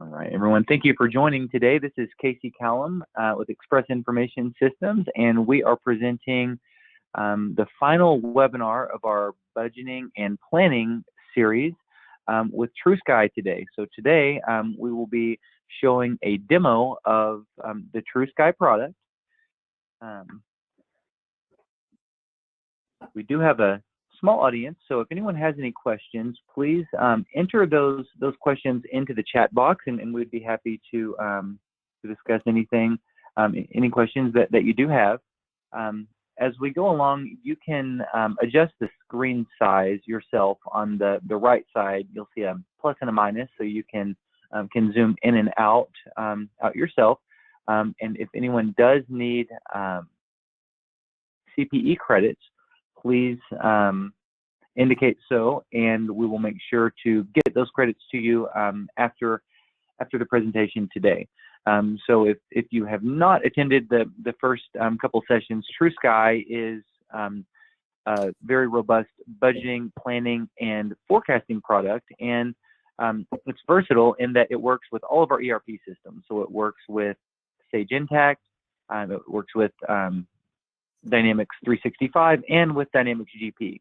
All right, everyone, thank you for joining today. This is Casey Callum with Express Information Systems, and we are presenting the final webinar of our budgeting and planning series with TrueSky today. So today we will be showing a demo of the TrueSky product. We do have a small audience, so if anyone has any questions, please enter those questions into the chat box, and we'd be happy to discuss anything, any questions that you do have. As we go along, you can adjust the screen size yourself. On the right side, you'll see a plus and a minus, so you can zoom in and out yourself. And if anyone does need CPE credits, please indicate so, and we will make sure to get those credits to you after the presentation today. So if you have not attended the first couple sessions, TrueSky is a very robust budgeting, planning, and forecasting product, and it's versatile in that it works with all of our ERP systems. So it works with Sage Intacct, it works with Dynamics 365, and with Dynamics GP.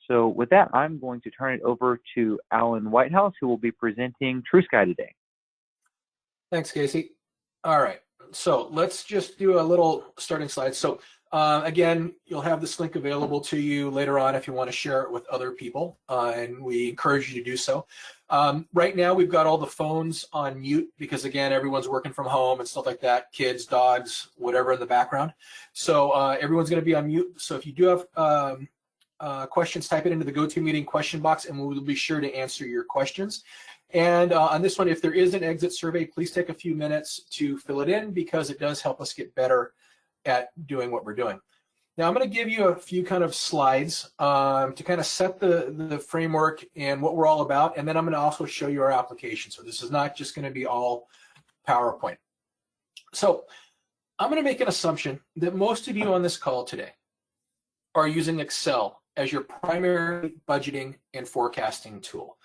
So with that, I'm going to turn it over to Alan Whitehouse, who will be presenting TrueSky today. Thanks, Casey. All right, so let's just do a little starting slide. So again, you'll have this link available to you later on if you want to share it with other people, and we encourage you to do so. Right now, we've got all the phones on mute because, again, everyone's working from home and stuff like that, kids, dogs, whatever in the background. So everyone's going to be on mute. So if you do have questions, type it into the GoToMeeting question box, and we will be sure to answer your questions. And on this one, if there is an exit survey, please take a few minutes to fill it in because it does help us get better at doing what we're doing. Now, I'm going to give you a few kind of slides to kind of set the framework and what we're all about, and then I'm going to also show you our application. So this is not just going to be all PowerPoint. So I'm going to make an assumption that most of you on this call today are using Excel as your primary budgeting and forecasting tool.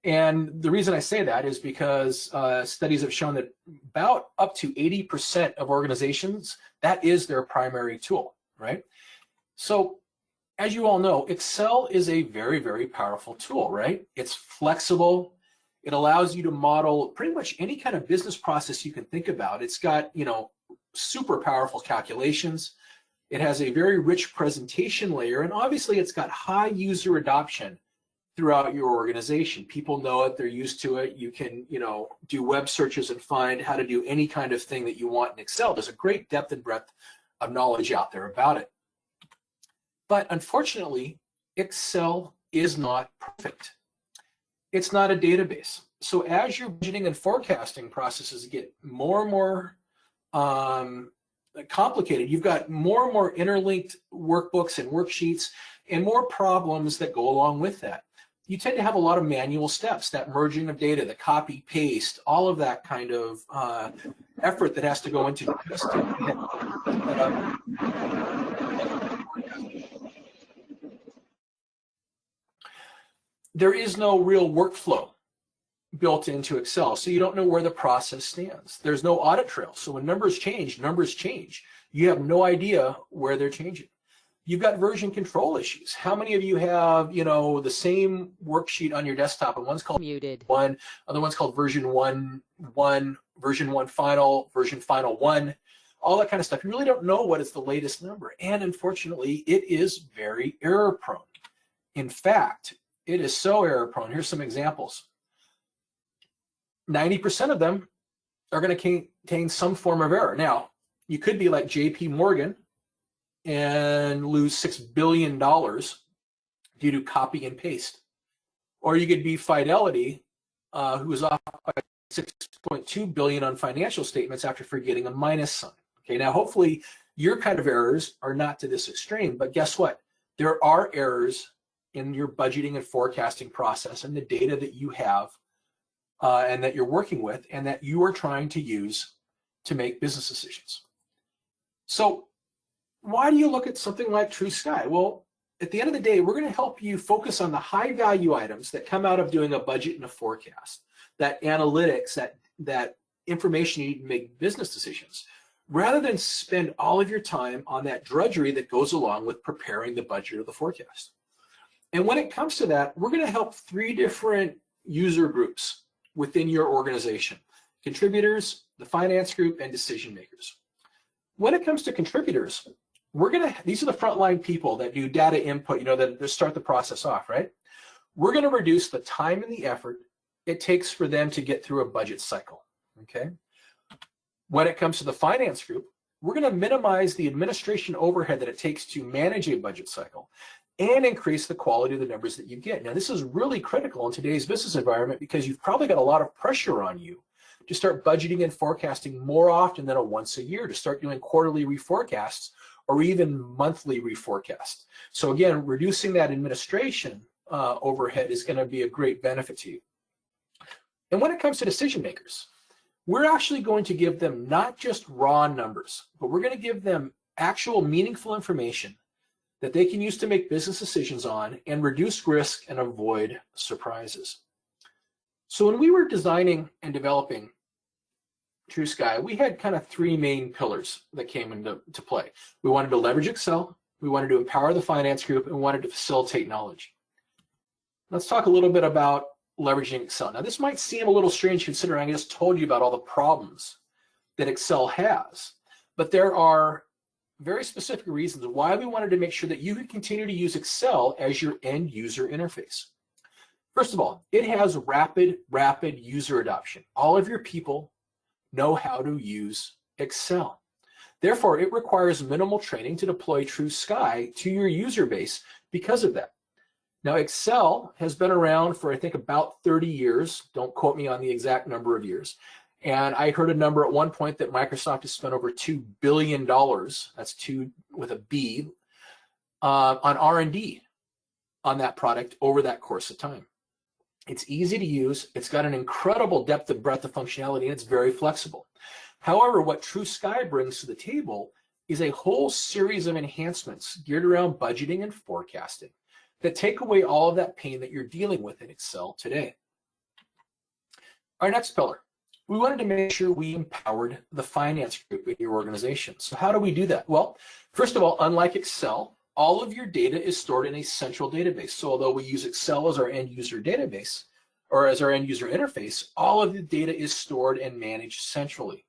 And the reason I say that is because studies have shown that about up to 80% of organizations, that is their primary tool, right? So as you all know, Excel is a very, very powerful tool, right? It's flexible. It allows you to model pretty much any kind of business process you can think about. It's got, super powerful calculations. It has a very rich presentation layer, and obviously it's got high user adoption throughout your organization. People know it, they're used to it. You can, do web searches and find how to do any kind of thing that you want in Excel. There's a great depth and breadth of knowledge out there about it. But unfortunately, Excel is not perfect. It's not a database. So as your budgeting and forecasting processes get more and more complicated, you've got more and more interlinked workbooks and worksheets and more problems that go along with that. You tend to have a lot of manual steps, that merging of data, the copy, paste, all of that kind of effort that has to go into just there is no real workflow built into Excel, so you don't know where the process stands. There's no audit trail, so when numbers change, you have no idea where they're changing. You've got version control issues. How many of you have, the same worksheet on your desktop, and one's called muted, other one's called version 1.1, version 1 final, version final 1, all that kind of stuff. You really don't know what is the latest number, and unfortunately, it is very error prone. In fact, it is so error prone. Here's some examples. 90% of them are going to contain some form of error. Now, you could be like JP Morgan and lose $6 billion due to copy and paste. Or you could be Fidelity, who is off by $6.2 billion on financial statements after forgetting a minus sign. Okay, now hopefully your kind of errors are not to this extreme, but guess what? There are errors in your budgeting and forecasting process and the data that you have and that you're working with and that you are trying to use to make business decisions. So why do you look at something like TrueSky? Well, at the end of the day, we're going to help you focus on the high value items that come out of doing a budget and a forecast, that analytics, that information you need to make business decisions, rather than spend all of your time on that drudgery that goes along with preparing the budget or the forecast. And when it comes to that, we're going to help 3 different user groups within your organization: contributors, the finance group, and decision makers. When it comes to contributors, these are the frontline people that do data input, that start the process off, right? We're going to reduce the time and the effort it takes for them to get through a budget cycle, okay? When it comes to the finance group, we're going to minimize the administration overhead that it takes to manage a budget cycle and increase the quality of the numbers that you get. Now, this is really critical in today's business environment because you've probably got a lot of pressure on you to start budgeting and forecasting more often than a once a year, to start doing quarterly reforecasts or even monthly reforecast. So again, reducing that administration overhead is going to be a great benefit to you. And when it comes to decision makers, we're actually going to give them not just raw numbers, but we're going to give them actual meaningful information that they can use to make business decisions on and reduce risk and avoid surprises. So when we were designing and developing TrueSky, we had kind of 3 main pillars that came into play. We wanted to leverage Excel, we wanted to empower the finance group, and we wanted to facilitate knowledge. Let's talk a little bit about leveraging Excel. Now, this might seem a little strange considering I just told you about all the problems that Excel has, but there are very specific reasons why we wanted to make sure that you could continue to use Excel as your end user interface. First of all, it has rapid user adoption. All of your people know how to use Excel. Therefore, it requires minimal training to deploy TrueSky to your user base because of that. Now, Excel has been around for, I think, about 30 years. Don't quote me on the exact number of years. And I heard a number at one point that Microsoft has spent over $2 billion, that's 2 with a B, on R&D on that product over that course of time. It's easy to use, it's got an incredible depth and breadth of functionality, and it's very flexible. However, what TrueSky brings to the table is a whole series of enhancements geared around budgeting and forecasting that take away all of that pain that you're dealing with in Excel today. Our next pillar, we wanted to make sure we empowered the finance group in your organization. So how do we do that? Well, first of all, unlike Excel, all of your data is stored in a central database. So although we use Excel as our end user database, or as our end user interface, all of the data is stored and managed centrally.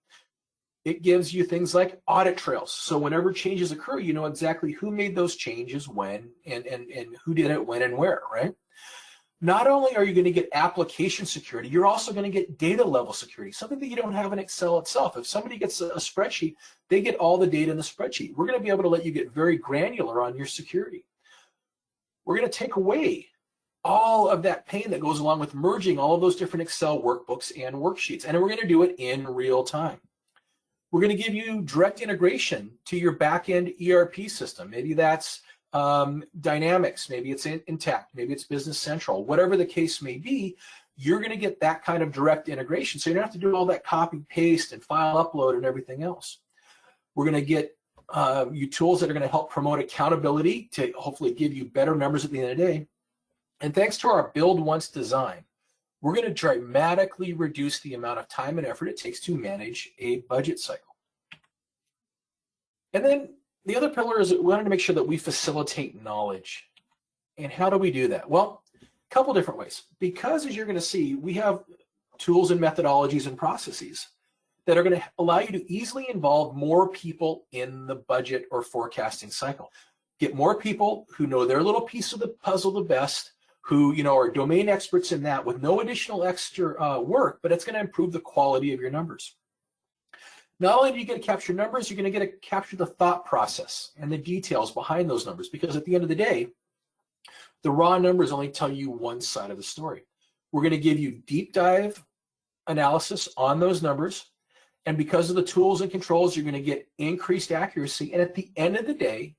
It gives you things like audit trails. So whenever changes occur, you know exactly who made those changes when and who did it when and where, right? Not only are you going to get application security, you're also going to get data level security, something that you don't have in Excel itself. If somebody gets a spreadsheet, they get all the data in the spreadsheet. We're going to be able to let you get very granular on your security. We're going to take away all of that pain that goes along with merging all of those different Excel workbooks and worksheets, and we're going to do it in real time. We're going to give you direct integration to your back-end ERP system. Maybe that's Dynamics, maybe it's Intact, maybe it's Business Central. Whatever the case may be, you're going to get that kind of direct integration. So you don't have to do all that copy, paste, and file upload and everything else. We're going to get you tools that are going to help promote accountability to hopefully give you better numbers at the end of the day. And thanks to our Build Once design, we're going to dramatically reduce the amount of time and effort it takes to manage a budget cycle. And then the other pillar is we wanted to make sure that we facilitate knowledge. And how do we do that? Well, a couple different ways. Because as you're going to see, we have tools and methodologies and processes that are going to allow you to easily involve more people in the budget or forecasting cycle. Get more people who know their little piece of the puzzle the best, who are domain experts in that with no additional extra work, but it's going to improve the quality of your numbers. Not only do you get to capture numbers, you're going to get to capture the thought process and the details behind those numbers, because at the end of the day, the raw numbers only tell you one side of the story. We're going to give you deep dive analysis on those numbers, and because of the tools and controls, you're going to get increased accuracy, and at the end of the day,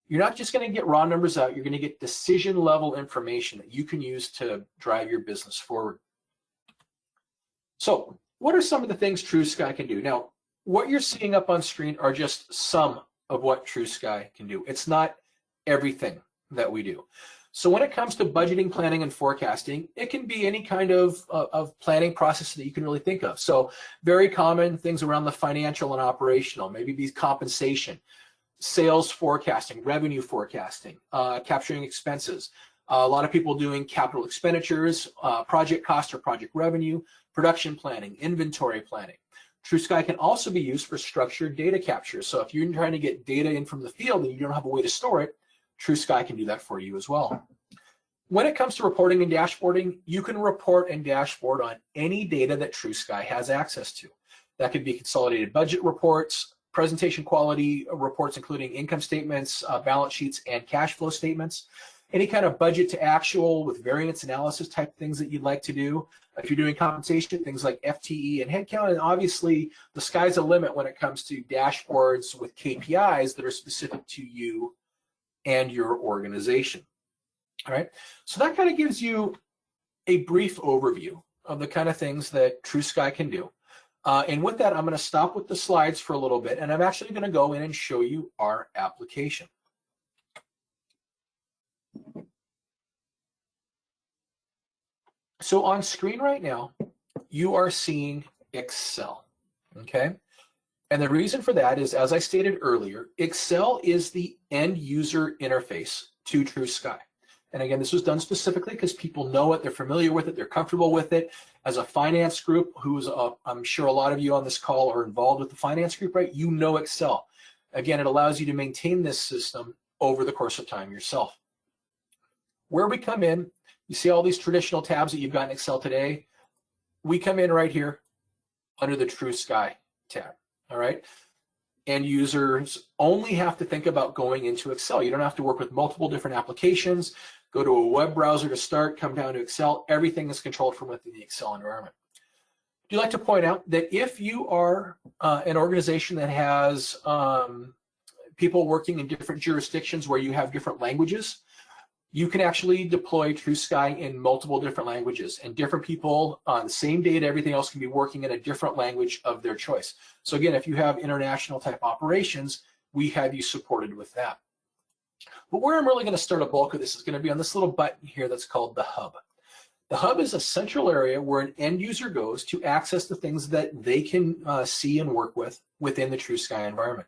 you're not just going to get raw numbers out, you're going to get decision level information that you can use to drive your business forward. So what are some of the things TrueSky can do? Now, what you're seeing up on screen are just some of what TrueSky can do. It's not everything that we do. So when it comes to budgeting, planning, and forecasting, it can be any kind of planning process that you can really think of. So very common things around the financial and operational, maybe be compensation, sales forecasting, revenue forecasting, capturing expenses. A lot of people doing capital expenditures, project cost or project revenue, production planning, inventory planning. TrueSky can also be used for structured data capture. So if you're trying to get data in from the field and you don't have a way to store it, TrueSky can do that for you as well. When it comes to reporting and dashboarding, you can report and dashboard on any data that TrueSky has access to. That could be consolidated budget reports, presentation quality reports, including income statements, balance sheets, and cash flow statements. Any kind of budget to actual with variance analysis type things that you'd like to do. If you're doing compensation, things like FTE and headcount, and obviously the sky's the limit when it comes to dashboards with KPIs that are specific to you and your organization. All right, so that kind of gives you a brief overview of the kind of things that TrueSky can do. And with that, I'm going to stop with the slides for a little bit, and I'm actually going to go in and show you our application. So on screen right now, you are seeing Excel, okay? And the reason for that is, as I stated earlier, Excel is the end user interface to TrueSky. And again, this was done specifically because people know it, they're familiar with it, they're comfortable with it. As a finance group, I'm sure a lot of you on this call are involved with the finance group, right? You know Excel. Again, it allows you to maintain this system over the course of time yourself. Where we come in, you see all these traditional tabs that you've got in Excel today. We come in right here under the TrueSky tab, all right? And users only have to think about going into Excel. You don't have to work with multiple different applications. Go to a web browser to start, come down to Excel. Everything is controlled from within the Excel environment. I'd like to point out that if you are an organization that has people working in different jurisdictions where you have different languages, you can actually deploy TrueSky in multiple different languages, and different people on the same data, everything else can be working in a different language of their choice. So again, if you have international type operations, we have you supported with that. But where I'm really going to start a bulk of this is going to be on this little button here that's called the Hub. The Hub is a central area where an end user goes to access the things that they can see and work with within the TrueSky environment.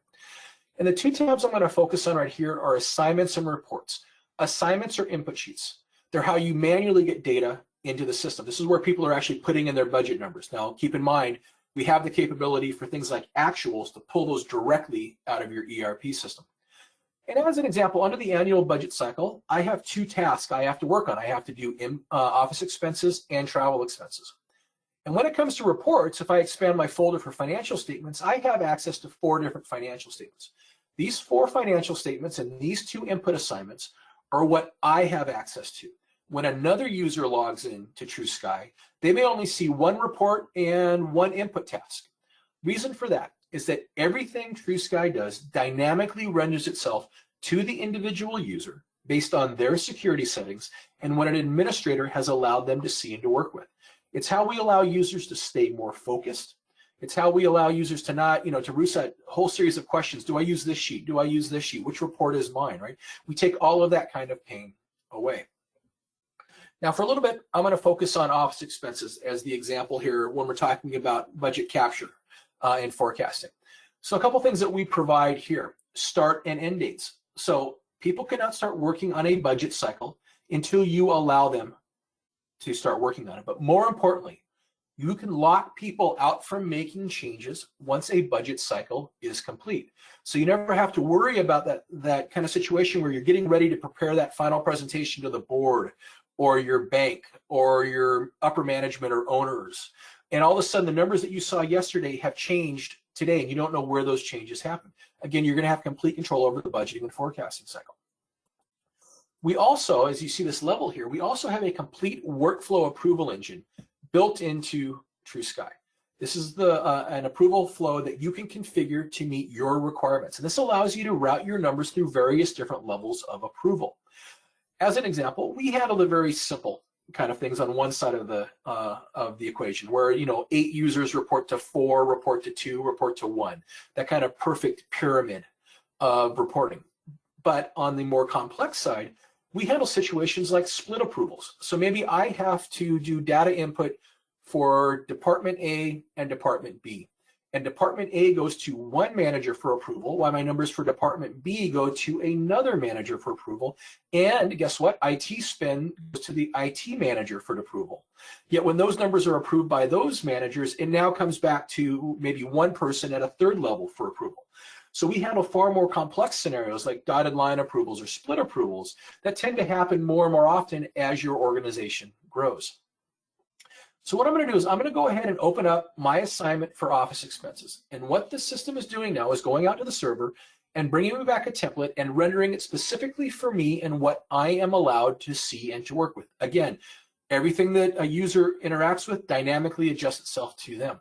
And the two tabs I'm going to focus on right here are assignments and reports. Assignments are input sheets. They're how you manually get data into the system. This is where people are actually putting in their budget numbers. Now, keep in mind, we have the capability for things like actuals to pull those directly out of your ERP system. And as an example, under the annual budget cycle, I have two tasks I have to work on. I have to do office expenses and travel expenses. And when it comes to reports, if I expand my folder for financial statements, I have access to 4 different financial statements. These 4 financial statements and these 2 input assignments are what I have access to. When another user logs in to TrueSky, they may only see 1 report and 1 input task. Reason for that is that everything TrueSky does dynamically renders itself to the individual user based on their security settings and what an administrator has allowed them to see and to work with. It's how we allow users to stay more focused. It's how we allow users to not, to reset a whole series of questions. Do I use this sheet? Do I use this sheet? Which report is mine, right? We take all of that kind of pain away. Now, for a little bit, I'm going to focus on office expenses as the example here when we're talking about budget capture and forecasting. So a couple things that we provide here: start and end dates. So people cannot start working on a budget cycle until you allow them to start working on it. But more importantly, you can lock people out from making changes once a budget cycle is complete. So you never have to worry about that kind of situation where you're getting ready to prepare that final presentation to the board or your bank or your upper management or owners. And all of a sudden the numbers that you saw yesterday have changed today and you don't know where those changes happen. Again, you're going to have complete control over the budgeting and forecasting cycle. We also, as you see this level here, we also have a complete workflow approval engine built into TrueSky. This is an approval flow that you can configure to meet your requirements. And this allows you to route your numbers through various different levels of approval. As an example, we handle the very simple kind of things on one side of the equation, where 8 users report to 4, report to 2, report to 1. That kind of perfect pyramid of reporting. But on the more complex side, We handle situations like split approvals. So maybe I have to do data input for Department A and Department B. And Department A goes to one manager for approval, while my numbers for Department B go to another manager for approval. And guess what? IT spend goes to the IT manager for approval. Yet when those numbers are approved by those managers, it now comes back to maybe one person at a third level for approval. So we handle far more complex scenarios like dotted line approvals or split approvals that tend to happen more and more often as your organization grows. So what I'm going to do is I'm going to go ahead and open up my assignment for office expenses. And what the system is doing now is going out to the server and bringing me back a template and rendering it specifically for me and what I am allowed to see and to work with. Again, everything that a user interacts with dynamically adjusts itself to them.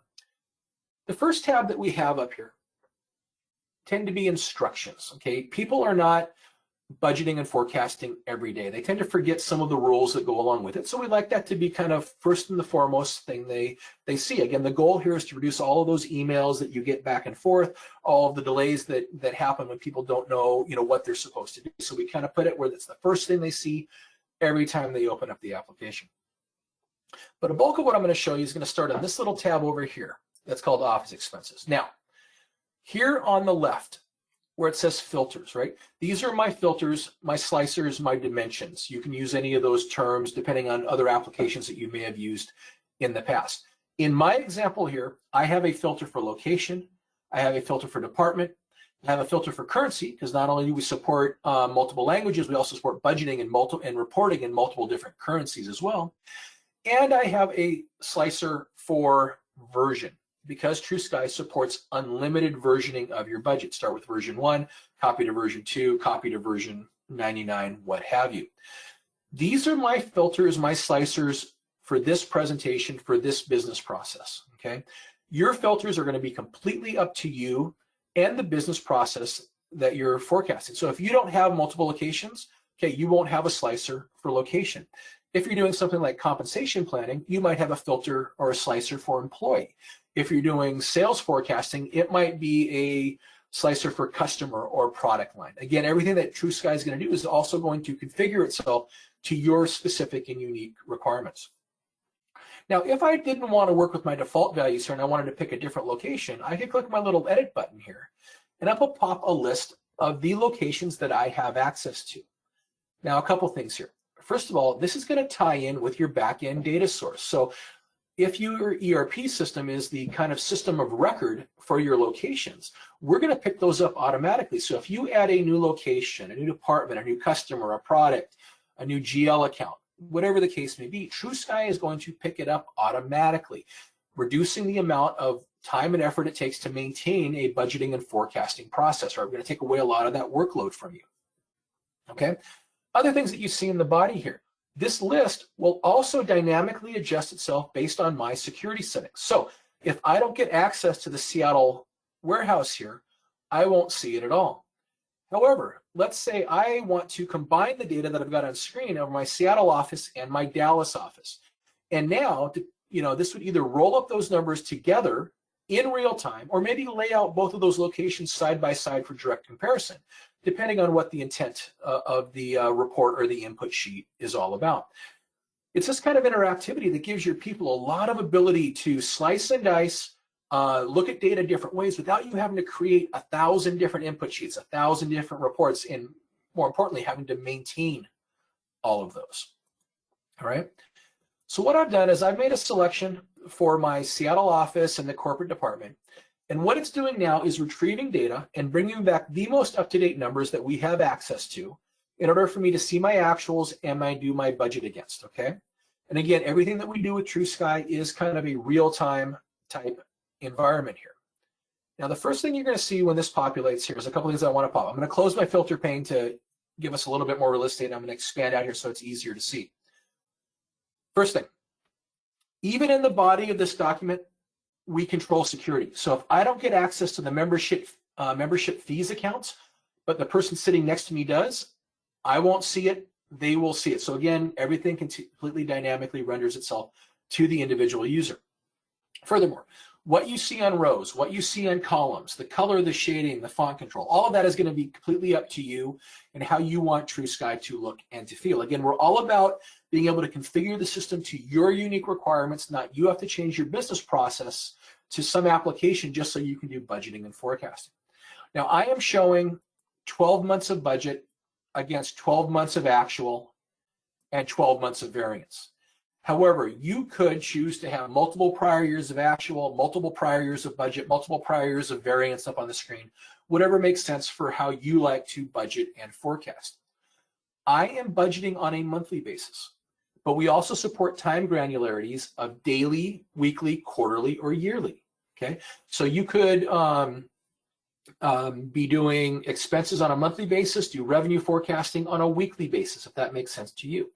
The first tab that we have up here tend to be instructions. Okay, people are not budgeting and forecasting every day. They tend to forget some of the rules that go along with it. So we like that to be kind of first and the foremost thing they see. Again, the goal here is to reduce all of those emails that you get back and forth, all of the delays that happen when people don't know, what they're supposed to do. So we kind of put it where it's the first thing they see every time they open up the application. But a bulk of what I'm going to show you is going to start on this little tab over here that's called Office Expenses. Now, here on the left, where it says filters, right? These are my filters, my slicers, my dimensions. You can use any of those terms depending on other applications that you may have used in the past. In my example here, I have a filter for location, I have a filter for department, I have a filter for currency, because not only do we support multiple languages, we also support budgeting and reporting in multiple different currencies as well. And I have a slicer for version, because TrueSky supports unlimited versioning of your budget. Start with version 1, copy to version 2, copy to version 99, what have you. These are my filters, my slicers for this presentation, for this business process, okay? Your filters are going to be completely up to you and the business process that you're forecasting. So if you don't have multiple locations, okay, you won't have a slicer for location. If you're doing something like compensation planning, you might have a filter or a slicer for employee. If you're doing sales forecasting, it might be a slicer for customer or product line. Again, everything that TrueSky is going to do is also going to configure itself to your specific and unique requirements. Now, if I didn't want to work with my default values here and I wanted to pick a different location, I could click my little edit button here, and up will pop a list of the locations that I have access to. Now, a couple things here. First of all, this is going to tie in with your back-end data source. So if your ERP system is the kind of system of record for your locations, we're going to pick those up automatically. So if you add a new location, a new department, a new customer, a product, a new GL account, whatever the case may be, TrueSky is going to pick it up automatically, reducing the amount of time and effort it takes to maintain a budgeting and forecasting process. Right? We're going to take away a lot of that workload from you. Okay. Other things that you see in the body here. This list will also dynamically adjust itself based on my security settings. So if I don't get access to the Seattle warehouse here, I won't see it at all. However, let's say I want to combine the data that I've got on screen of my Seattle office and my Dallas office. And now, this would either roll up those numbers together in real time, or maybe lay out both of those locations side by side for direct comparison, depending on what the intent of the report or the input sheet is all about. It's this kind of interactivity that gives your people a lot of ability to slice and dice, look at data different ways without you having to create 1,000 different input sheets, 1,000 different reports, and more importantly, having to maintain all of those. All right. So what I've done is I've made a selection for my Seattle office and the corporate department. And what it's doing now is retrieving data and bringing back the most up-to-date numbers that we have access to in order for me to see my actuals and do my budget against, okay? And again, everything that we do with TrueSky is kind of a real-time type environment here. Now, the first thing you're going to see when this populates here is a couple things I want to pop. I'm going to close my filter pane to give us a little bit more real estate. I'm going to expand out here so it's easier to see. First thing, even in the body of this document, we control security. So if I don't get access to the membership fees accounts, but the person sitting next to me does, I won't see it, they will see it. So again, everything completely dynamically renders itself to the individual user. Furthermore, What you see on rows, what you see on columns, the color, the shading, the font control, all of that is going to be completely up to you and how you want TrueSky to look and to feel. Again, we're all about being able to configure the system to your unique requirements, not you have to change your business process to some application just so you can do budgeting and forecasting. Now, I am showing 12 months of budget against 12 months of actual and 12 months of variance. However, you could choose to have multiple prior years of actual, multiple prior years of budget, multiple prior years of variance up on the screen, whatever makes sense for how you like to budget and forecast. I am budgeting on a monthly basis, but we also support time granularities of daily, weekly, quarterly, or yearly. Okay, so you could be doing expenses on a monthly basis, do revenue forecasting on a weekly basis, if that makes sense to you.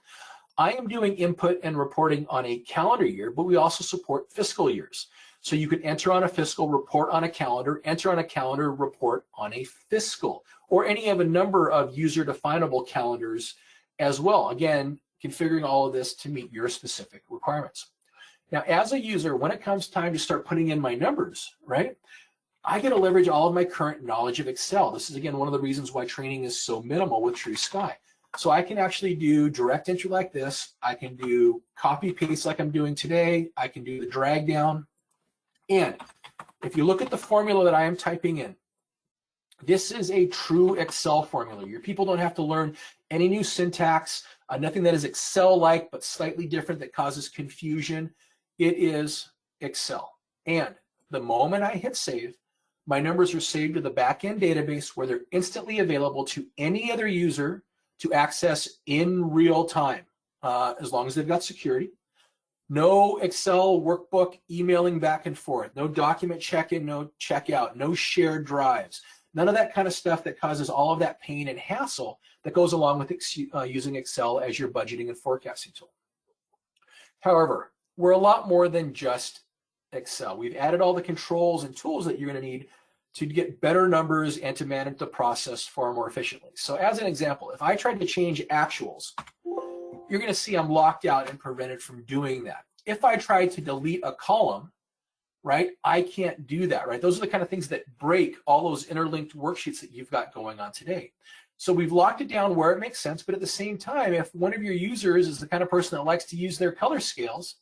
I am doing input and reporting on a calendar year, but we also support fiscal years. So you can enter on a fiscal, report on a calendar, enter on a calendar, report on a fiscal, or any of a number of user-definable calendars as well. Again, configuring all of this to meet your specific requirements. Now, as a user, when it comes time to start putting in my numbers, right, I get to leverage all of my current knowledge of Excel. This is, again, one of the reasons why training is so minimal with TrueSky. So I can actually do direct entry like this. I can do copy paste like I'm doing today. I can do the drag down. And if you look at the formula that I am typing in, this is a true Excel formula. Your people don't have to learn any new syntax, nothing that is Excel-like but slightly different that causes confusion. It is Excel. And the moment I hit save, my numbers are saved to the back-end database where they're instantly available to any other user to access in real time, as long as they've got security. No Excel workbook emailing back and forth, no document check-in, no check-out, no shared drives, none of that kind of stuff that causes all of that pain and hassle that goes along with using Excel as your budgeting and forecasting tool. However, we're a lot more than just Excel. We've added all the controls and tools that you're going to need to get better numbers and to manage the process far more efficiently. So as an example, if I tried to change actuals, you're going to see I'm locked out and prevented from doing that. If I tried to delete a column, right, I can't do that, right? Those are the kind of things that break all those interlinked worksheets that you've got going on today. So we've locked it down where it makes sense, but at the same time, if one of your users is the kind of person that likes to use their color scales,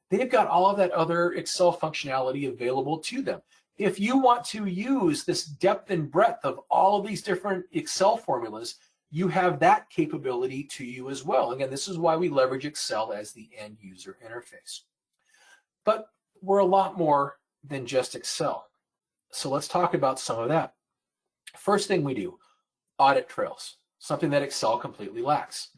they've got all of that other Excel functionality available to them. If you want to use this depth and breadth of all of these different Excel formulas, you have that capability to you as well. Again, this is why we leverage Excel as the end user interface. But we're a lot more than just Excel. So let's talk about some of that. First thing we do, audit trails, something that Excel completely lacks.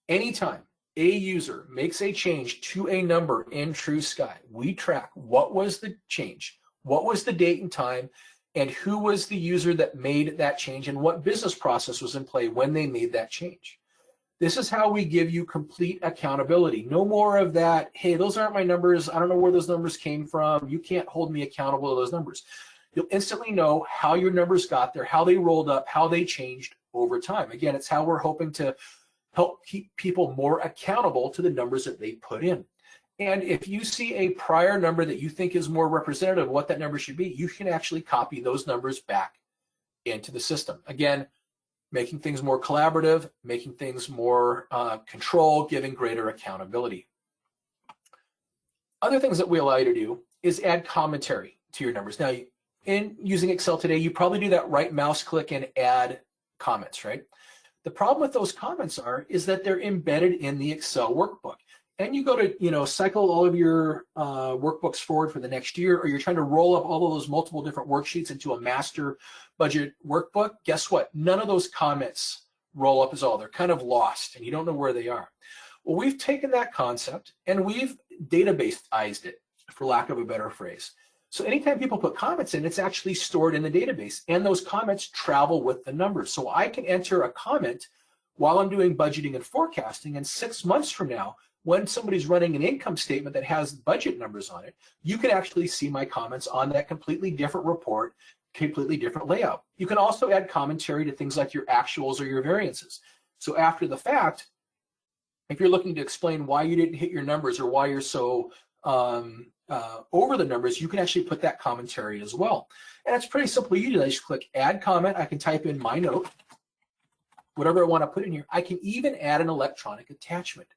Anytime a user makes a change to a number in TrueSky, we track what was the change, what was the date and time, and who was the user that made that change and what business process was in play when they made that change. This is how we give you complete accountability. No more of that, hey, those aren't my numbers. I don't know where those numbers came from. You can't hold me accountable to those numbers. You'll instantly know how your numbers got there, how they rolled up, how they changed over time. Again, it's how we're hoping to help keep people more accountable to the numbers that they put in. And if you see a prior number that you think is more representative of what that number should be, you can actually copy those numbers back into the system. Again, making things more collaborative, making things more control, giving greater accountability. Other things that we allow you to do is add commentary to your numbers. Now, in using Excel today, you probably do that right mouse click and add comments, right? The problem with those comments is that they're embedded in the Excel workbook. And you go to, cycle all of your workbooks forward for the next year, or you're trying to roll up all of those multiple different worksheets into a master budget workbook. Guess what? None of those comments roll up as all. They're kind of lost, and you don't know where they are. Well, we've taken that concept and we've databaseized it, for lack of a better phrase. So anytime people put comments in, it's actually stored in the database, and those comments travel with the numbers. So I can enter a comment while I'm doing budgeting and forecasting, and 6 months from now, when somebody's running an income statement that has budget numbers on it, you can actually see my comments on that completely different report, completely different layout. You can also add commentary to things like your actuals or your variances. So after the fact, if you're looking to explain why you didn't hit your numbers or why you're so over the numbers, you can actually put that commentary as well. And it's pretty simple. You do that. I just click add comment. I can type in my note, whatever I want to put in here. I can even add an electronic attachment.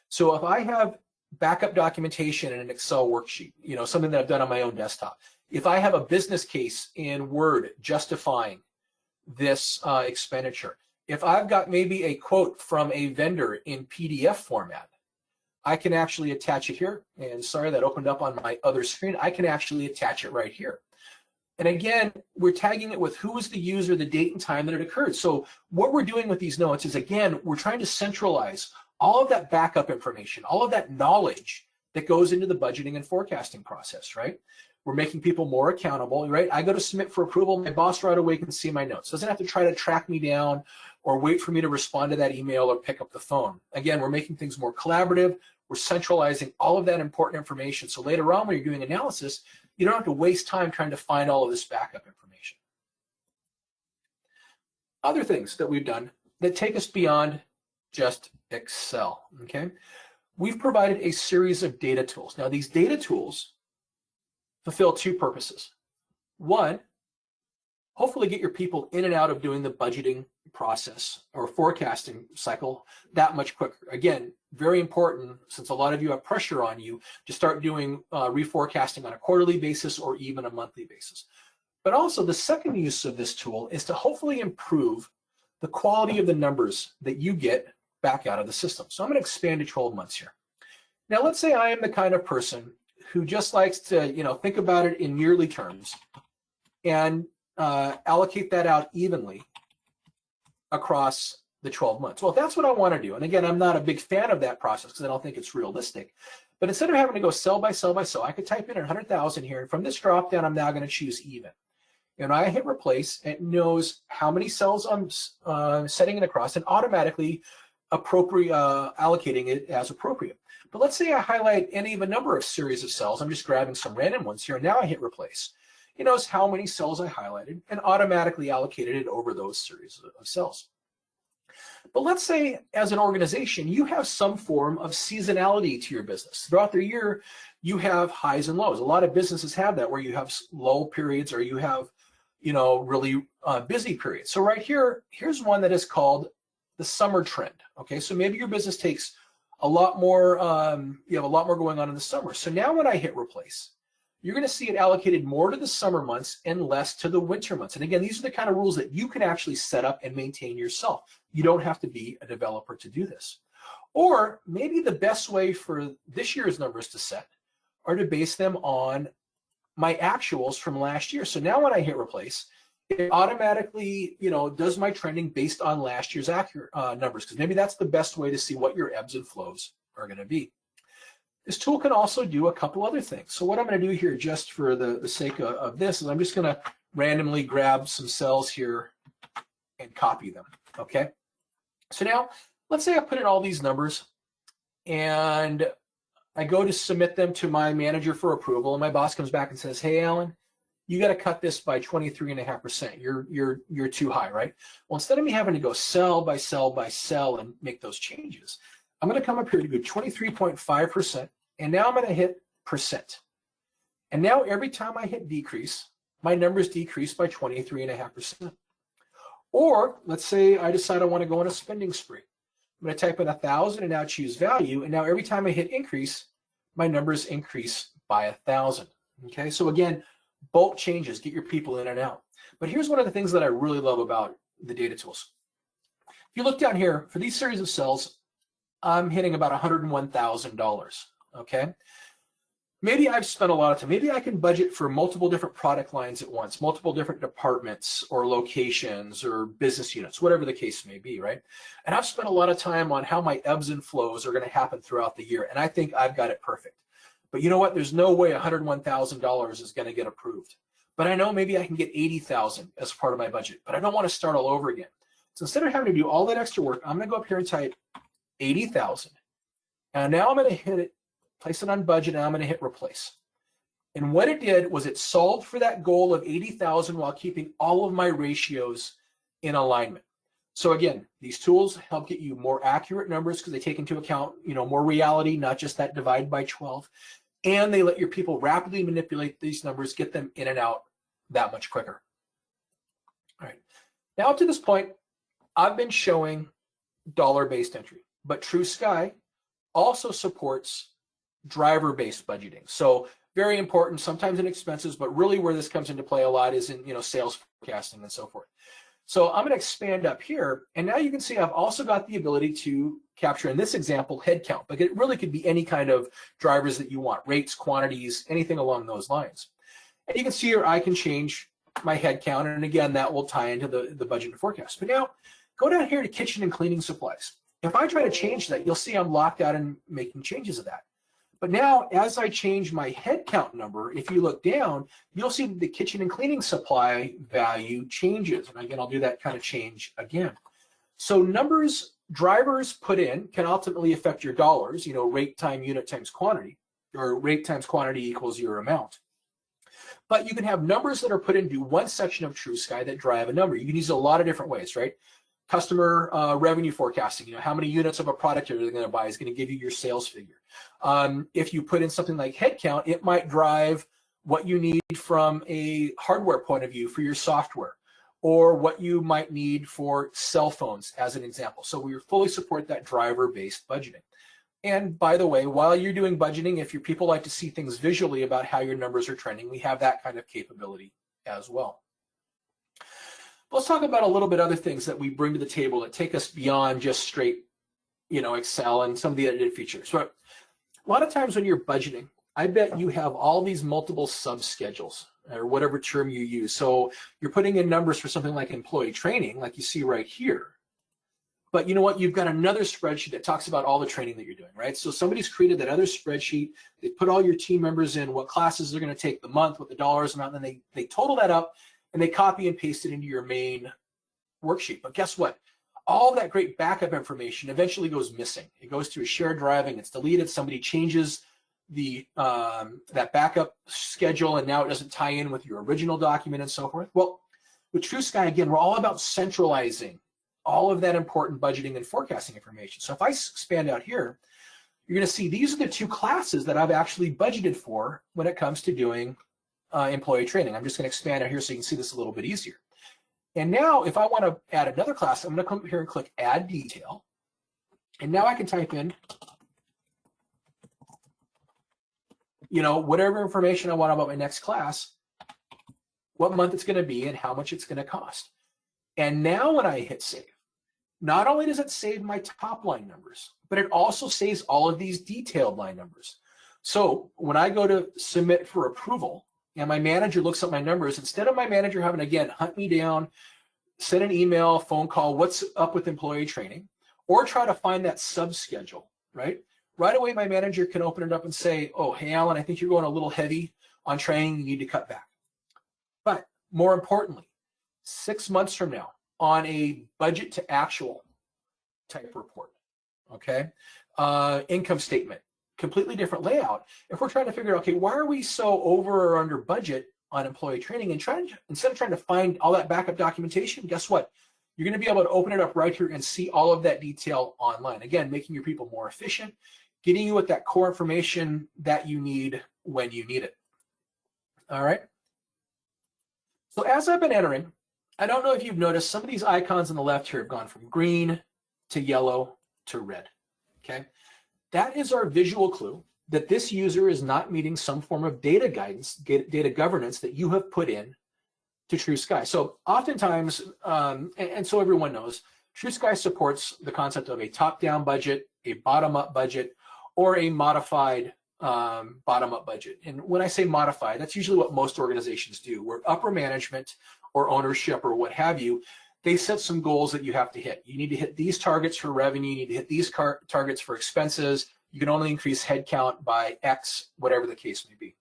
So if I have backup documentation in an Excel worksheet, something that I've done on my own desktop, if I have a business case in Word justifying this expenditure, if I've got maybe a quote from a vendor in PDF format, I can actually attach it here. And sorry, that opened up on my other screen. I can actually attach it right here. And again, we're tagging it with who was the user, the date and time that it occurred. So what we're doing with these notes is, again, we're trying to centralize all of that backup information, all of that knowledge that goes into the budgeting and forecasting process, right? We're making people more accountable, right? I go to submit for approval, my boss right away can see my notes. Doesn't have to try to track me down or wait for me to respond to that email or pick up the phone. Again, we're making things more collaborative. We're centralizing all of that important information. So later on, when you're doing analysis, you don't have to waste time trying to find all of this backup information. Other things that we've done that take us beyond just Excel, okay? We've provided a series of data tools. Now, these data tools fulfill two purposes. One, hopefully get your people in and out of doing the budgeting process or forecasting cycle that much quicker. Again, very important, since a lot of you have pressure on you to start doing reforecasting on a quarterly basis or even a monthly basis. But also the second use of this tool is to hopefully improve the quality of the numbers that you get back out of the system. So I'm going to expand to 12 months here. Now, let's say I am the kind of person who just likes to, think about it in yearly terms and allocate that out evenly across the 12 months. Well, that's what I want to do. And again, I'm not a big fan of that process because I don't think it's realistic. But instead of having to go cell by cell by cell, I could type in 100,000 here. And from this drop down, I'm now going to choose even. And I hit replace, it knows how many cells I'm setting it across and automatically allocating it as appropriate. But let's say I highlight any of a number of series of cells. I'm just grabbing some random ones here. And now I hit replace. It knows how many cells I highlighted and automatically allocated it over those series of cells. But let's say as an organization, you have some form of seasonality to your business. Throughout the year, you have highs and lows. A lot of businesses have that where you have low periods or you have, really busy periods. So right here, here's one that is called the summer trend. Okay, so maybe your business takes a lot more, you have a lot more going on in the summer. So now when I hit replace, you're going to see it allocated more to the summer months and less to the winter months. And again, these are the kind of rules that you can actually set up and maintain yourself. You don't have to be a developer to do this. Or maybe the best way for this year's numbers to set are to base them on my actuals from last year. So now when I hit replace, it automatically, does my trending based on last year's accurate numbers, because maybe that's the best way to see what your ebbs and flows are going to be. This tool can also do a couple other things. So what I'm going to do here, just for the sake of this, is I'm just going to randomly grab some cells here and copy them, okay? So now, let's say I put in all these numbers, and I go to submit them to my manager for approval, and my boss comes back and says, hey, Alan, you got to cut this by 23.5%. You're too high, right? Well, instead of me having to go cell by cell by cell and make those changes, I'm going to come up here to go 23.5%, and now I'm going to hit percent. And now every time I hit decrease, my numbers decrease by 23.5%. Or let's say I decide I want to go on a spending spree. I'm going to type in 1,000 and now choose value, and now every time I hit increase, my numbers increase by 1,000. Okay, so again, bulk changes, get your people in and out. But here's one of the things that I really love about the data tools. If you look down here, for these series of cells, I'm hitting about $101,000, okay? Maybe I've spent a lot of time. Maybe I can budget for multiple different product lines at once, multiple different departments or locations or business units, whatever the case may be, right? And I've spent a lot of time on how my ebbs and flows are going to happen throughout the year, and I think I've got it perfect. But you know what? There's no way $101,000 is going to get approved. But I know maybe I can get $80,000 as part of my budget, but I don't want to start all over again. So instead of having to do all that extra work, I'm going to go up here and type 80,000. And now I'm going to hit it, place it on budget, and I'm going to hit replace. And what it did was it solved for that goal of 80,000 while keeping all of my ratios in alignment. So again, these tools help get you more accurate numbers because they take into account, more reality, not just that divide by 12. and they let your people rapidly manipulate these numbers, get them in and out that much quicker. All right, now up to this point, I've been showing dollar-based entry, but TrueSky also supports driver-based budgeting. So very important, sometimes in expenses, but really where this comes into play a lot is in sales forecasting and so forth. So I'm going to expand up here, and now you can see I've also got the ability to capture, in this example, headcount, but it really could be any kind of drivers that you want, rates, quantities, anything along those lines. And you can see here I can change my headcount, and again, that will tie into the budget and forecast. But now, go down here to kitchen and cleaning supplies. If I try to change that, you'll see I'm locked out and making changes of that. But now, as I change my headcount number, if you look down, you'll see that the kitchen and cleaning supply value changes. And again, I'll do that kind of change again. So numbers drivers put in can ultimately affect your dollars, rate times unit times quantity, or rate times quantity equals your amount. But you can have numbers that are put into one section of TrueSky that drive a number. You can use it a lot of different ways, right? Customer revenue forecasting, how many units of a product are they going to buy is going to give you your sales figure. If you put in something like headcount, it might drive what you need from a hardware point of view for your software, or what you might need for cell phones, as an example. So we fully support that driver-based budgeting. And by the way, while you're doing budgeting, if your people like to see things visually about how your numbers are trending, we have that kind of capability as well. Let's talk about a little bit other things that we bring to the table that take us beyond just straight, Excel and some of the edited features. So a lot of times when you're budgeting, I bet you have all these multiple sub-schedules, or whatever term you use. So you're putting in numbers for something like employee training, like you see right here. But you know what? You've got another spreadsheet that talks about all the training that you're doing, right? So somebody's created that other spreadsheet. They put all your team members in, what classes they're going to take, the month, what the dollars amount, and then they total that up, and they copy and paste it into your main worksheet. But guess what? All that great backup information eventually goes missing. It goes to a shared drive and it's deleted. Somebody changes the that backup schedule, and now it doesn't tie in with your original document and so forth. Well, with TrueSky, again, we're all about centralizing all of that important budgeting and forecasting information. So if I expand out here, you're going to see these are the two classes that I've actually budgeted for when it comes to doing employee training. I'm just going to expand out here so you can see this a little bit easier. And now if I want to add another class, I'm going to come here and click Add Detail. And now I can type in, whatever information I want about my next class, what month it's going to be, and how much it's going to cost. And now when I hit save, not only does it save my top line numbers, but it also saves all of these detailed line numbers. So when I go to submit for approval and my manager looks at my numbers, instead of my manager having, again, hunt me down, send an email, phone call, what's up with employee training, or try to find that sub-schedule, right? Right away, my manager can open it up and say, oh, hey, Alan, I think you're going a little heavy on training. You need to cut back. But more importantly, 6 months from now, on a budget to actual type report, okay? Income statement, completely different layout. If we're trying to figure out, okay, why are we so over or under budget on employee training, and instead of trying to find all that backup documentation, guess what? You're going to be able to open it up right here and see all of that detail online. Again, making your people more efficient, getting you with that core information that you need when you need it. All right? So as I've been entering, I don't know if you've noticed, some of these icons on the left here have gone from green to yellow to red, okay? That is our visual clue that this user is not meeting some form of data guidance, data governance that you have put in to TrueSky. So oftentimes, and so everyone knows, TrueSky supports the concept of a top-down budget, a bottom-up budget, or a modified bottom-up budget. And when I say modified, that's usually what most organizations do, where upper management or ownership or what have you, they set some goals that you have to hit. You need to hit these targets for revenue, you need to hit these targets for expenses, you can only increase headcount by X, whatever the case may be.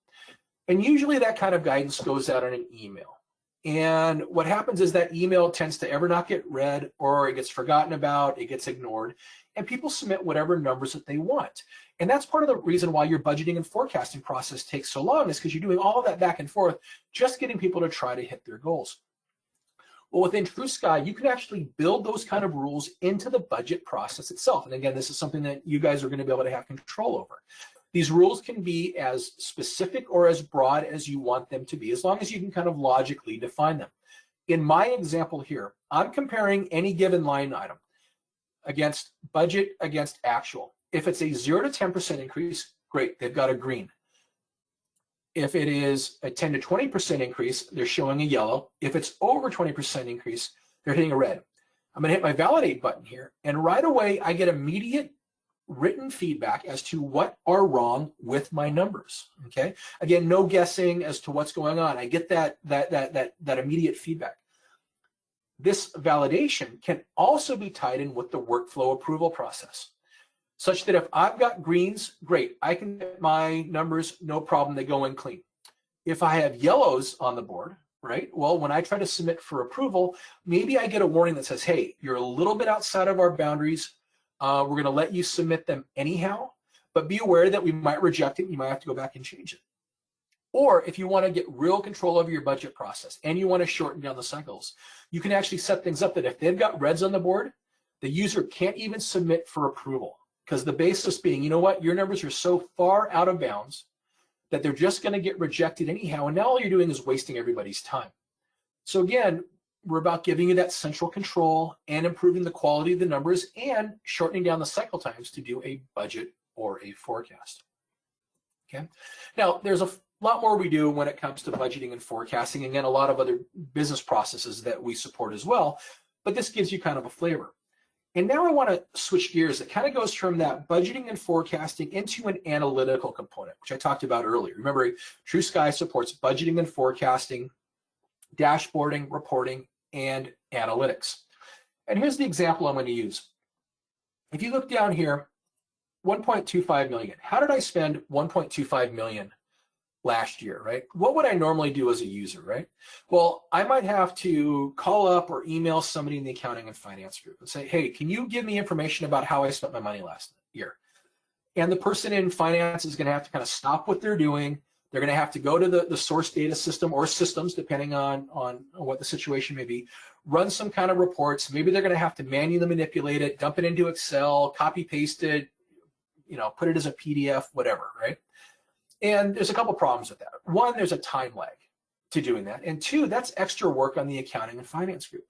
And usually that kind of guidance goes out in an email. And what happens is that email tends to ever not get read, or it gets forgotten about, it gets ignored, and people submit whatever numbers that they want. And that's part of the reason why your budgeting and forecasting process takes so long, is because you're doing all of that back and forth, just getting people to try to hit their goals. Well, within TrueSky, you can actually build those kind of rules into the budget process itself. And again, this is something that you guys are going to be able to have control over. These rules can be as specific or as broad as you want them to be, as long as you can kind of logically define them. In my example here, I'm comparing any given line item against budget against actual. If it's a 0 to 10% increase, great, they've got a green. If it is a 10 to 20% increase, they're showing a yellow. If it's over 20% increase, they're hitting a red. I'm going to hit my validate button here, and right away I get immediate written feedback as to what are wrong with my numbers. Okay, again, no guessing as to what's going on. I get that immediate feedback. This validation can also be tied in with the workflow approval process, such that if I've got greens, great, I can get my numbers, no problem, they go in clean. If I have yellows on the board, right, well, when I try to submit for approval, maybe I get a warning that says, hey, you're a little bit outside of our boundaries. We're going to let you submit them anyhow, but be aware that we might reject it. You might have to go back and change it. Or if you want to get real control over your budget process and you want to shorten down the cycles, you can actually set things up that if they've got reds on the board, the user can't even submit for approval, because the basis being, you know what, your numbers are so far out of bounds that they're just going to get rejected anyhow, and now all you're doing is wasting everybody's time. So again, we're about giving you that central control and improving the quality of the numbers and shortening down the cycle times to do a budget or a forecast. Okay. Now, there's a lot more we do when it comes to budgeting and forecasting. Again, a lot of other business processes that we support as well, but this gives you kind of a flavor. And now I want to switch gears. It kind of goes from that budgeting and forecasting into an analytical component, which I talked about earlier. Remember, TrueSky supports budgeting and forecasting, dashboarding, reporting, and analytics. And here's the example I'm going to use. If you look down here, 1.25 million. How did I spend 1.25 million last year, right? What would I normally do as a user, right? Well, I might have to call up or email somebody in the accounting and finance group and say, hey, can you give me information about how I spent my money last year? And the person in finance is going to have to kind of stop what they're doing. They're going to have to go to the source data system or systems, depending on what the situation may be, run some kind of reports. Maybe they're going to have to manually manipulate it, dump it into Excel, copy paste it, put it as a PDF, whatever, right? And there's a couple problems with that. One, there's a time lag to doing that. And two, that's extra work on the accounting and finance group.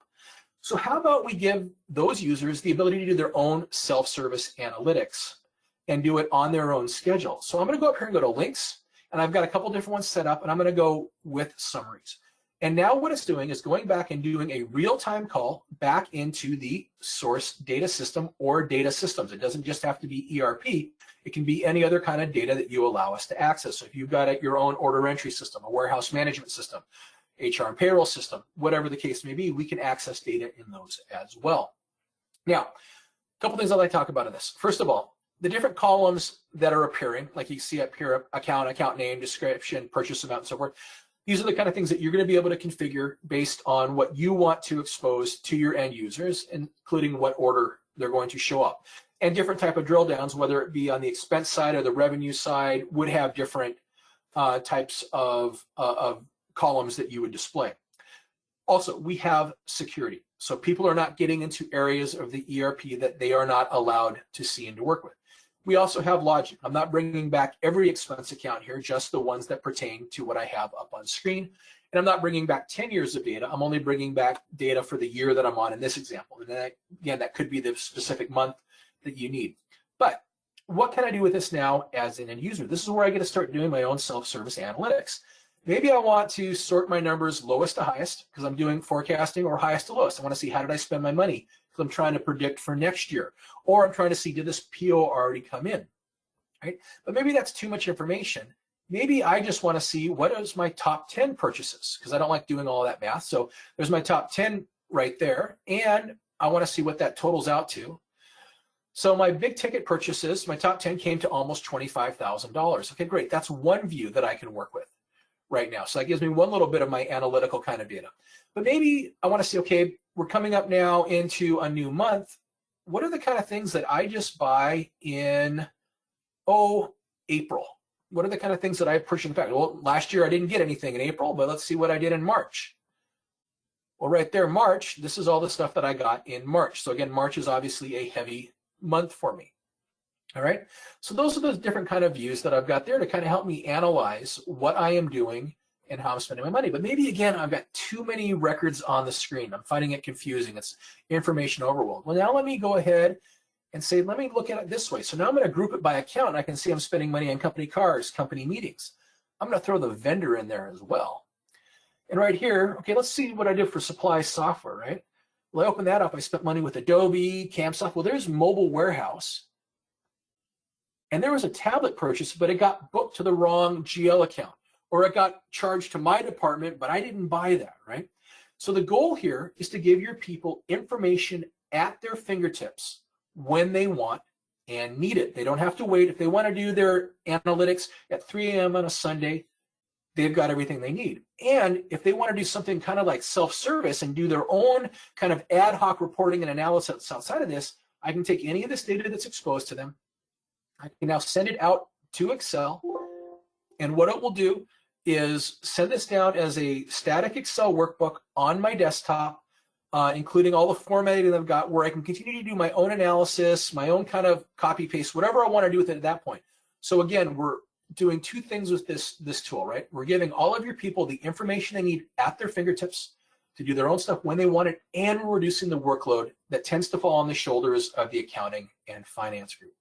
So how about we give those users the ability to do their own self-service analytics and do it on their own schedule? So I'm going to go up here and go to links, and I've got a couple different ones set up, and I'm going to go with summaries. And now what it's doing is going back and doing a real-time call back into the source data system or data systems. It doesn't just have to be ERP. It can be any other kind of data that you allow us to access. So if you've got your own order entry system, a warehouse management system, HR and payroll system, whatever the case may be, we can access data in those as well. Now, a couple things I'd like to talk about in this. First of all, the different columns that are appearing, like you see up here, account name, description, purchase amount, and so forth. These are the kind of things that you're going to be able to configure based on what you want to expose to your end users, including what order they're going to show up. And different type of drill downs, whether it be on the expense side or the revenue side, would have different types of columns that you would display. Also, we have security. So people are not getting into areas of the ERP that they are not allowed to see and to work with. We also have logic. I'm not bringing back every expense account here, just the ones that pertain to what I have up on screen. And I'm not bringing back 10 years of data. I'm only bringing back data for the year that I'm on in this example. And then, again, that could be the specific month that you need. But what can I do with this now as an end user? This is where I get to start doing my own self-service analytics. Maybe I want to sort my numbers lowest to highest because I'm doing forecasting, or highest to lowest. I want to see how did I spend my money because I'm trying to predict for next year. Or I'm trying to see, did this PO already come in, right? But maybe that's too much information. Maybe I just want to see what is my top 10 purchases, because I don't like doing all that math. So there's my top 10 right there, and I want to see what that totals out to. So my big ticket purchases, my top 10 came to almost $25,000. Okay, great. That's one view that I can work with right now. So that gives me one little bit of my analytical kind of data. But maybe I want to see, okay, we're coming up now into a new month. What are the kind of things that I just buy in, April? What are the kind of things that I push in fact? Well, last year I didn't get anything in April, but let's see what I did in March. Well, right there, March, this is all the stuff that I got in March. So again, March is obviously a heavy month for me. All right, so those are the different kind of views that I've got there to kind of help me analyze what I am doing and how I'm spending my money. But maybe again, I've got too many records on the screen. I'm finding it confusing. It's information overload. Well, now let me go ahead and say, let me look at it this way. So now I'm going to group it by account, and I can see I'm spending money on company cars, company meetings. I'm going to throw the vendor in there as well. And right here, okay, let's see what I did for supply software, right? Well, I open that up. I spent money with Adobe, CamSoft. Well, there's Mobile Warehouse. And there was a tablet purchase, but it got booked to the wrong GL account, or it got charged to my department, but I didn't buy that, right? So the goal here is to give your people information at their fingertips when they want and need it. They don't have to wait. If they want to do their analytics at 3 a.m. on a Sunday, they've got everything they need. And if they want to do something kind of like self-service and do their own kind of ad hoc reporting and analysis outside of this, I can take any of this data that's exposed to them. I can now send it out to Excel, and what it will do is send this down as a static Excel workbook on my desktop, including all the formatting that I've got, where I can continue to do my own analysis, my own kind of copy paste, whatever I want to do with it at that point. So again, we're doing two things with this tool, right? We're giving all of your people the information they need at their fingertips to do their own stuff when they want it, and we're reducing the workload that tends to fall on the shoulders of the accounting and finance group.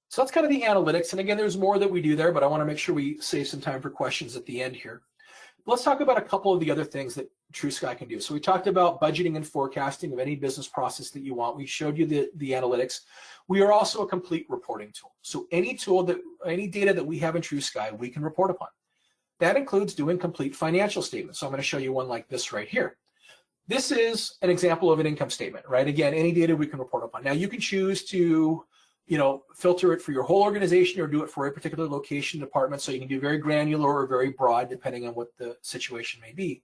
So that's kind of the analytics. And again, there's more that we do there, but I want to make sure we save some time for questions at the end here. Let's talk about a couple of the other things that TrueSky can do. So we talked about budgeting and forecasting of any business process that you want. We showed you the analytics. We are also a complete reporting tool. So any data that we have in TrueSky, we can report upon. That includes doing complete financial statements. So I'm going to show you one like this right here. This is an example of an income statement, right? Again, any data we can report upon. Now you can choose to filter it for your whole organization or do it for a particular location department. So you can do very granular or very broad, depending on what the situation may be.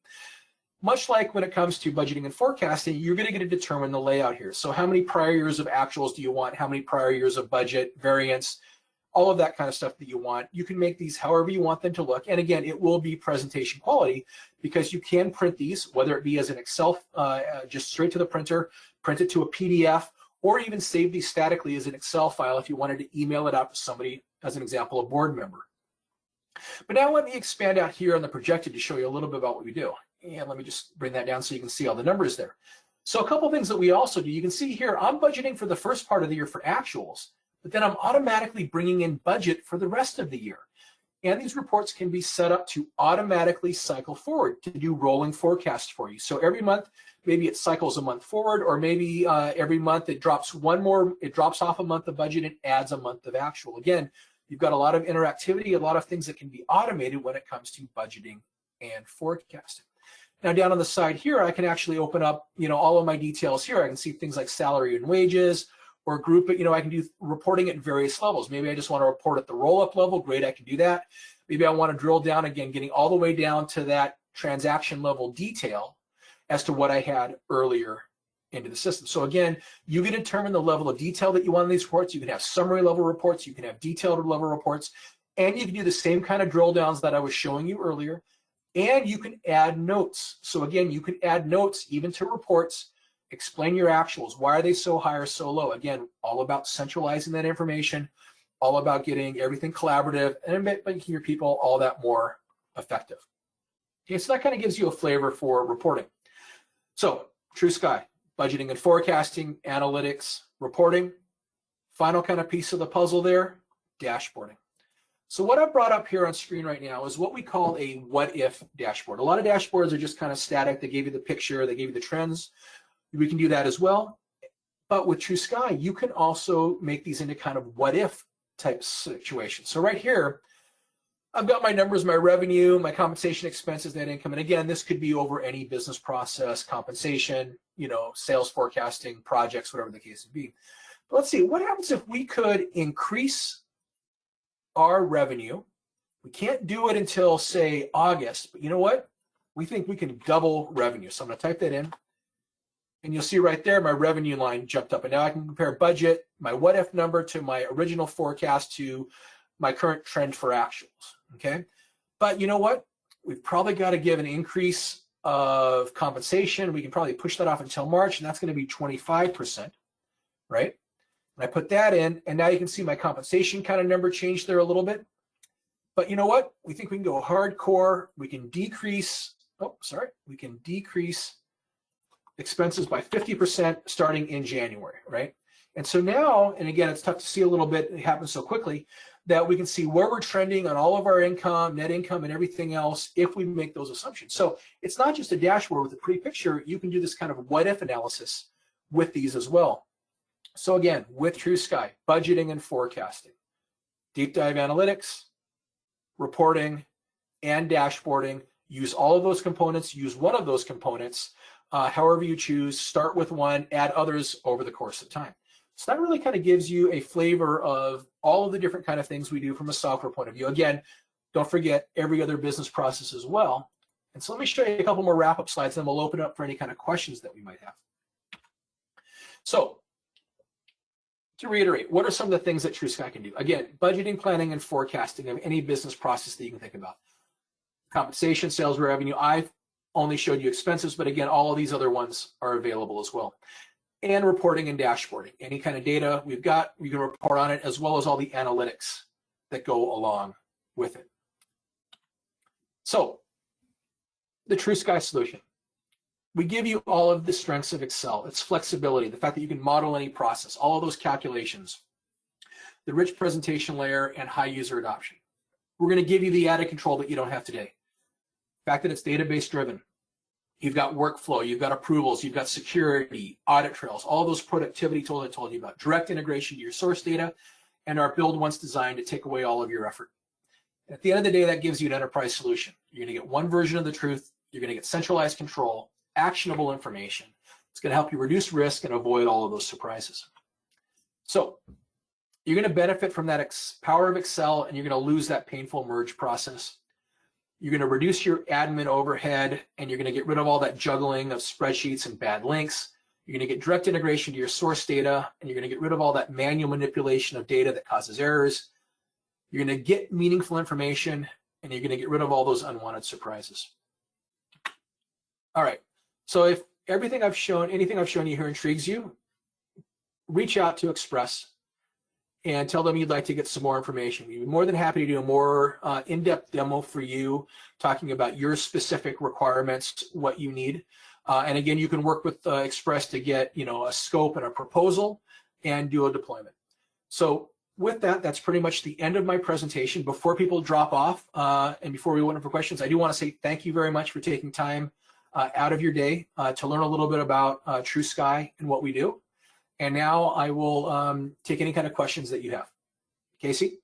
Much like when it comes to budgeting and forecasting, you're going to get to determine the layout here. So how many prior years of actuals do you want? How many prior years of budget, variance, all of that kind of stuff that you want. You can make these however you want them to look. And again, it will be presentation quality, because you can print these, whether it be as an Excel, just straight to the printer, print it to a PDF, or even save these statically as an Excel file if you wanted to email it out to somebody, as an example, a board member. But now let me expand out here on the projected to show you a little bit about what we do. And let me just bring that down so you can see all the numbers there. So a couple of things that we also do. You can see here, I'm budgeting for the first part of the year for actuals, but then I'm automatically bringing in budget for the rest of the year. And these reports can be set up to automatically cycle forward, to do rolling forecasts for you. So every month, maybe it cycles a month forward, or maybe every month it drops off a month of budget and adds a month of actual. Again, you've got a lot of interactivity, a lot of things that can be automated when it comes to budgeting and forecasting. Now down on the side here, I can actually open up, all of my details here. I can see things like salary and wages, or group it. I can do reporting at various levels. Maybe I just want to report at the roll-up level. Great, I can do that. Maybe I want to drill down, again, getting all the way down to that transaction level detail as to what I had earlier into the system. So again, you can determine the level of detail that you want in these reports. You can have summary level reports, you can have detailed level reports, and you can do the same kind of drill downs that I was showing you earlier, and you can add notes. So again, you can add notes even to reports. Explain your actuals. Why are they so high or so low? Again, all about centralizing that information, all about getting everything collaborative and making your people all that more effective. Okay, so that kind of gives you a flavor for reporting. So TrueSky, budgeting and forecasting, analytics, reporting. Final kind of piece of the puzzle there, dashboarding. So what I've brought up here on screen right now is what we call a what if dashboard. A lot of dashboards are just kind of static. They gave you the picture, they gave you the trends. We can do that as well. But with TrueSky, you can also make these into kind of what if type situations. So right here, I've got my numbers, my revenue, my compensation expenses, net income. And again, this could be over any business process, compensation, sales forecasting, projects, whatever the case would be. But let's see, what happens if we could increase our revenue? We can't do it until, say, August, but you know what? We think we can double revenue. So I'm going to type that in. And you'll see right there, my revenue line jumped up. And now I can compare budget, my what if number, to my original forecast to my current trend for actuals, okay? But you know what? We've probably got to give an increase of compensation. We can probably push that off until March, and that's going to be 25%, right? I put that in, and now you can see my compensation kind of number changed there a little bit. But you know what? We think we can go hardcore. We can decrease, we can decrease expenses by 50% starting in January, right? And so now, and again, it's tough to see a little bit, it happens so quickly, that we can see where we're trending on all of our income, net income, and everything else if we make those assumptions. So it's not just a dashboard with a pretty picture. You can do this kind of what-if analysis with these as well. So again, with TrueSky, budgeting and forecasting, deep dive analytics, reporting, and dashboarding. Use all of those components, use one of those components, however you choose, start with one, add others over the course of time. So that really kind of gives you a flavor of all of the different kind of things we do from a software point of view. Again, don't forget every other business process as well. And so let me show you a couple more wrap-up slides, and then we'll open up for any kind of questions that we might have. So to reiterate, what are some of the things that TrueSky can do? Again, budgeting, planning, and forecasting of any business process that you can think about. Compensation, sales, revenue. I've only showed you expenses, but again, all of these other ones are available as well. And reporting and dashboarding. Any kind of data we've got, we can report on it, as well as all the analytics that go along with it. So, the TrueSky solution. We give you all of the strengths of Excel, its flexibility, the fact that you can model any process, all of those calculations, the rich presentation layer, and high user adoption. We're going to give you the added control that you don't have today. The fact that it's database driven. You've got workflow, you've got approvals, you've got security, audit trails, all those productivity tools I told you about, direct integration to your source data, and our build once designed to take away all of your effort. At the end of the day, that gives you an enterprise solution. You're going to get one version of the truth, you're going to get centralized control, actionable information. It's going to help you reduce risk and avoid all of those surprises. So you're going to benefit from that power of Excel, and you're going to lose that painful merge process. You're going to reduce your admin overhead, and you're going to get rid of all that juggling of spreadsheets and bad links. You're going to get direct integration to your source data, and you're going to get rid of all that manual manipulation of data that causes errors. You're going to get meaningful information, and you're going to get rid of all those unwanted surprises. All right. So if anything I've shown you here intrigues you, reach out to Express and tell them you'd like to get some more information. We'd be more than happy to do a more in-depth demo for you, talking about your specific requirements, what you need. And again, you can work with Express to get a scope and a proposal and do a deployment. So with that, that's pretty much the end of my presentation. Before people drop off and before we open for questions, I do want to say thank you very much for taking time out of your day to learn a little bit about TrueSky and what we do. And now I will take any kind of questions that you have. Casey?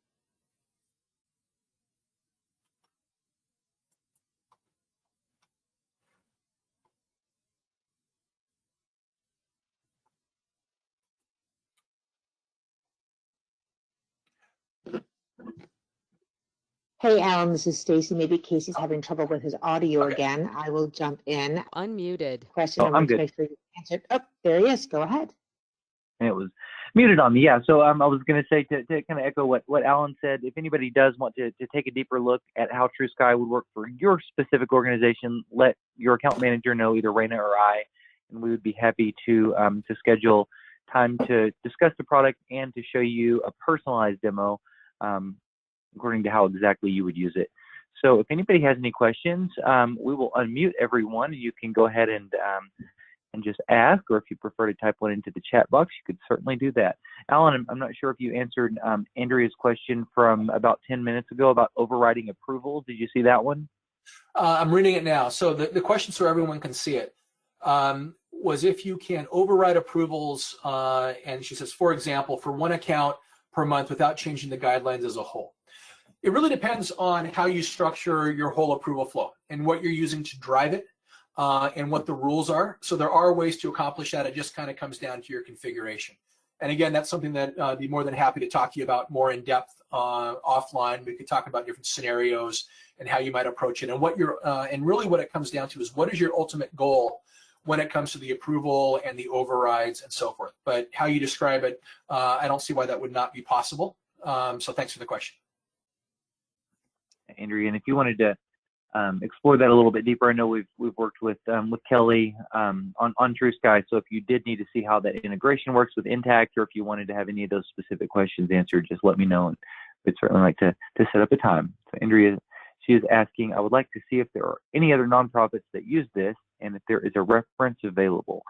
Hey, Alan, this is Stacy. Maybe Casey's having trouble with his audio again. I will jump in. Unmuted. Question. Oh, I'm good. To make sure you answered. Oh, there he is. Go ahead. And it was muted on me. Yeah. So I was going to say to kind of echo what Alan said. If anybody does want to take a deeper look at how TrueSky would work for your specific organization, let your account manager know, either Raina or I, and we would be happy to schedule time to discuss the product and to show you a personalized demo according to how exactly you would use it. So if anybody has any questions, we will unmute everyone. You can go ahead and just ask, or if you prefer to type one into the chat box, you could certainly do that. Alan, I'm not sure if you answered Andrea's question from about 10 minutes ago about overriding approvals. Did you see that one? I'm reading it now. So the question, so everyone can see it, was if you can override approvals, and she says, for example, for one account per month without changing the guidelines as a whole. It really depends on how you structure your whole approval flow and what you're using to drive it. And what the rules are. So there are ways to accomplish that. It just kind of comes down to your configuration. And again, that's something that I'd be more than happy to talk to you about more in depth offline. We could talk about different scenarios and how you might approach it. And what you're and really what it comes down to is what is your ultimate goal when it comes to the approval and the overrides and so forth. But how you describe it, I don't see why that would not be possible. So thanks for the question. Andrea, and if you wanted to explore that a little bit deeper. I know we've worked with Kelly on TrueSky. So if you did need to see how that integration works with Intacct, or if you wanted to have any of those specific questions answered, just let me know, and we'd certainly like to set up a time. So Andrea, she is asking, I would like to see if there are any other nonprofits that use this, and if there is a reference available.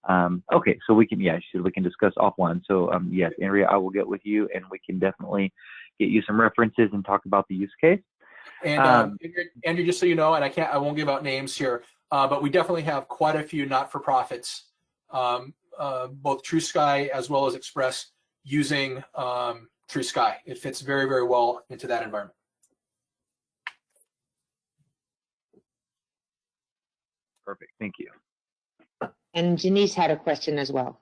Okay, so we can we can discuss offline. So yes, Andrea, I will get with you, and we can definitely get you some references and talk about the use case. And Andrew, just so you know, and I won't give out names here, but we definitely have quite a few not-for-profits, both TrueSky as well as Express, using TrueSky. It fits very, very well into that environment. Perfect, thank you. And Janice had a question as well.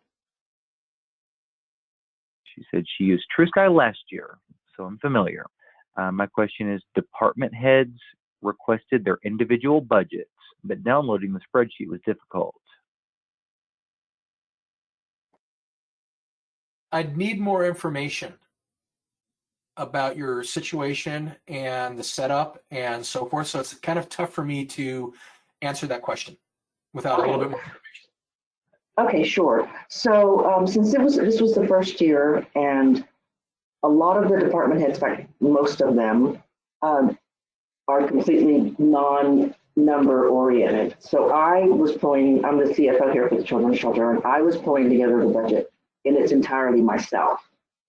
She said she used TrueSky last year, so I'm familiar. My question is, department heads requested their individual budgets, but downloading the spreadsheet was difficult. I'd need more information about your situation and the setup and so forth. So it's kind of tough for me to answer that question without a little bit more information. Okay, sure. So since this was the first year, and a lot of the department heads, in fact, most of them, are completely non-number oriented. So I'm the CFO here for the Children's Shelter, and I was pulling together the budget in its entirety myself,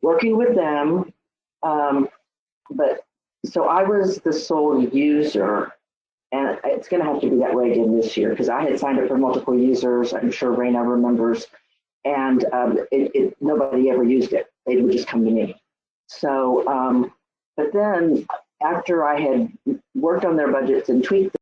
working with them. But so I was the sole user, and it's going to have to be that way again this year, because I had signed up for multiple users. I'm sure Raina remembers, and nobody ever used it. They would just come to me. So, but then after I had worked on their budgets and tweaked